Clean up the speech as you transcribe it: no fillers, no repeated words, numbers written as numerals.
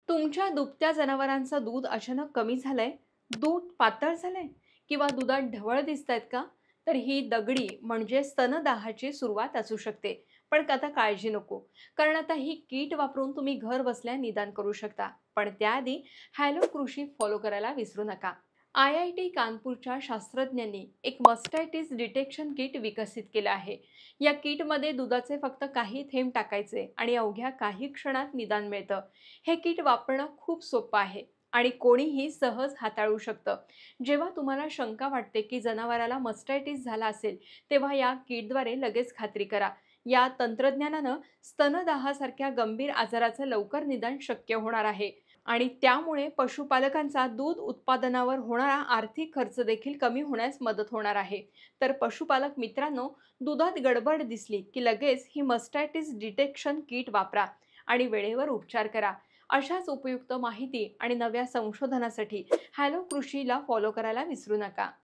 तुमच्या दुभत्या जनावरांचं दूध अचानक कमी झालंय, दूध पातळ झालंय किंवा दुधात ढवळ दिसतायत का? तर ही दगडी म्हणजे स्तनदाहाची सुरुवात असू शकते. पण आता काळजी नको, कारण आता ही किट वापरून तुम्ही घर बसल्या निदान करू शकता. पण त्याआधी हॅलो कृषी फॉलो करायला विसरू नका. IIT कानपूरच्या शास्त्रज्ञांनी एक मस्टायटिस डिटेक्शन किट विकसित केलं आहे. या किटमध्ये दुधाचे फक्त काही थेंब टाकायचे आणि अवघ्या काही क्षणात निदान मिळतं. हे किट वापरणं खूप सोपं आहे आणि कोणीही सहज हाताळू शकतं. जेव्हा तुम्हाला शंका वाटते की जनावराला मस्टायटिस झाला असेल, तेव्हा या किटद्वारे लगेच खात्री करा. या तंत्रज्ञानानं स्तनदाहासारख्या गंभीर आजाराचं लवकर निदान शक्य होणार आहे आणि त्यामुळे पशुपालकांचा दूध उत्पादनावर होणारा आर्थिक खर्च देखील कमी होण्यास मदत होणार आहे. तर पशुपालक मित्रांनो, दुधात गडबड दिसली की लगेच ही मस्टायटिस डिटेक्शन किट वापरा आणि वेळेवर उपचार करा. अशाच उपयुक्त माहिती आणि नव्या संशोधनासाठी हॅलो कृषीला फॉलो करायला विसरू नका.